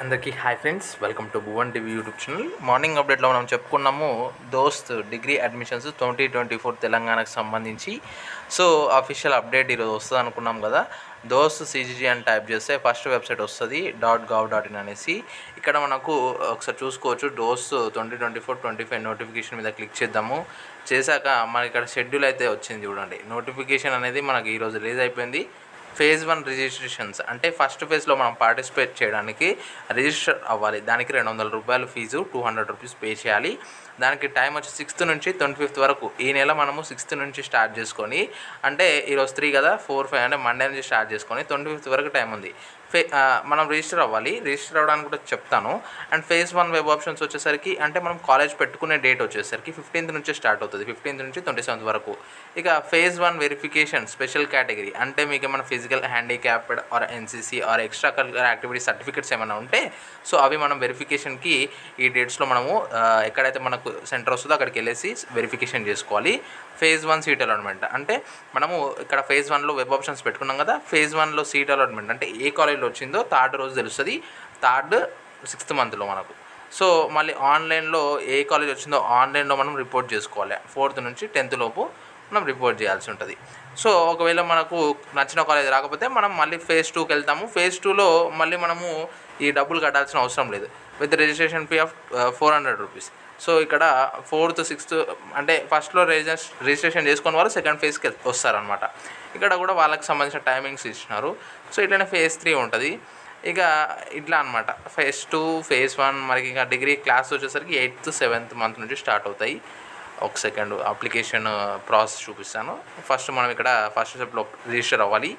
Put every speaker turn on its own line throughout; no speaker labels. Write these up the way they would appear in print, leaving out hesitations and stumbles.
అందరికీ hi friends, welcome to Bhuvan TV YouTube channel. Morning అప్డేట్లో మనం చెప్పుకున్నాము దోస్త్ డిగ్రీ అడ్మిషన్స్ 2024 తెలంగాణకు సంబంధించి. సో అఫీషియల్ అప్డేట్ ఈరోజు వస్తుంది అనుకున్నాం కదా. దోస్త్ సిజీజీ అని టైప్ చేస్తే ఫస్ట్ వెబ్సైట్ వస్తుంది .gov.in అనేసి. ఇక్కడ మనకు ఒకసారి చూసుకోవచ్చు. దోస్త్ 2024-25 నోటిఫికేషన్ మీద క్లిక్ చేద్దాము. చేశాక మనకి ఇక్కడ షెడ్యూల్ అయితే వచ్చింది చూడండి. నోటిఫికేషన్ అనేది మనకి ఈరోజు రిలీజ్ అయిపోయింది. ఫేజ్ 1 రిజిస్ట్రేషన్స్ అంటే ఫస్ట్ ఫేజ్లో మనం పార్టిసిపేట్ చేయడానికి రిజిస్టర్ అవ్వాలి. దానికి ₹200 ఫీజు, ₹200 పే చేయాలి. దానికి టైం వచ్చి 6th నుంచి 25th వరకు. ఈ నెల మనము 6th నుంచి స్టార్ట్ చేసుకొని, అంటే ఈరోజు 3 కదా, 4, 5 అంటే మండే నుంచి స్టార్ట్ చేసుకొని 25th వరకు టైం ఉంది. మనం రిజిస్టర్ అవ్వాలి. రిజిస్టర్ అవ్వడానికి కూడా చెప్తాను. అండ్ ఫేజ్ 1 వెబ్ ఆప్షన్స్ వచ్చేసరికి, అంటే మనం కాలేజ్ పెట్టుకునే డేట్ వచ్చేసరికి 15th నుంచి స్టార్ట్ అవుతుంది. 15th నుంచి 27th వరకు. ఇక ఫేజ్ 1 వెరిఫికేషన్ స్పెషల్ కేటగిరీ, అంటే మీకు ఏమైనా physical handicapped or NCC or extra curricular activity certificates ఏమైనా ఉంటే, సో అవి మనం వెరిఫికేషన్కి ఈ డేట్స్లో మనము ఎక్కడైతే మనకు సెంటర్ వస్తుందో అక్కడికి వెళ్ళేసి వెరిఫికేషన్ చేసుకోవాలి. ఫేజ్ 1 సీట్ అలాట్మెంట్ అంటే మనము ఇక్కడ ఫేజ్ 1లో వెబ్ ఆప్షన్స్ పెట్టుకున్నాం కదా. ఫేజ్ 1లో సీట్ అలాట్మెంట్ అంటే ఏ కాలేజ్లో వచ్చిందో థర్డ్ రోజు తెలుస్తుంది. 3rd 6th మంత్లో మనకు. సో మళ్ళీ ఆన్లైన్లో ఏ కాలేజ్ వచ్చిందో ఆన్లైన్లో మనం రిపోర్ట్ చేసుకోవాలి. 4th నుంచి 10th లోపు మనం రిపోర్ట్ చేయాల్సి ఉంటుంది. సో ఒకవేళ మనకు నచ్చిన కాలేజ్ రాకపోతే మనం మళ్ళీ ఫేజ్ 2కి వెళ్తాము. ఫేజ్ 2లో మళ్ళీ మనము ఈ డబ్బులు కట్టాల్సిన అవసరం లేదు. With registration fee of ₹400. So ఇక్కడ 4th 6th అంటే ఫస్ట్లో రిజిస్ట్రేషన్ చేసుకున్న వాళ్ళు సెకండ్ ఫేజ్కి వస్తారనమాట. ఇక్కడ కూడా వాళ్ళకి సంబంధించిన టైమింగ్స్ ఇచ్చినారు. సో ఇట్లనే ఫేజ్ 3 ఉంటుంది. ఇక ఇట్లా అనమాట. ఫేజ్ 2, ఫేజ్ 1 మనకి ఇంకా డిగ్రీ క్లాస్ వచ్చేసరికి 8th 7th మంత్ నుంచి స్టార్ట్ అవుతాయి. ఒక సెకండ్ అప్లికేషన్ ప్రాసెస్ చూపిస్తాను. ఫస్ట్ మనం ఇక్కడ ఫస్ట్ స్టెప్లో రిజిస్టర్ అవ్వాలి.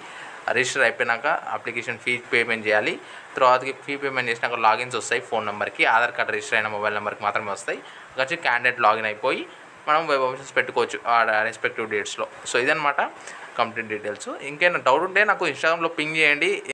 రిజిస్టర్ అయిపోయినాక అప్లికేషన్ ఫీ పేమెంట్ చేయాలి. తర్వాతకి ఫీ పేమెంట్ చేసినాక లాగిన్స్ వస్తాయి. ఫోన్ నెంబర్కి, ఆధార్ కార్డ్ రిజిస్టర్ అయిన మొబైల్ నెంబర్కి మాత్రమే వస్తాయి. వచ్చి క్యాండిడేట్ లాగిన్ అయిపోయి మనం వెబ్ ఆప్షన్స్ పెట్టుకోవచ్చు ఆ రెస్పెక్టివ్ డేట్స్లో. సో ఇదనమాట కంప్లీట్ డీటెయిల్స్. ఇంకేమైనా డౌట్ ఉంటే నాకు ఇన్స్టాగ్రామ్లో పింగ్ చేయండి.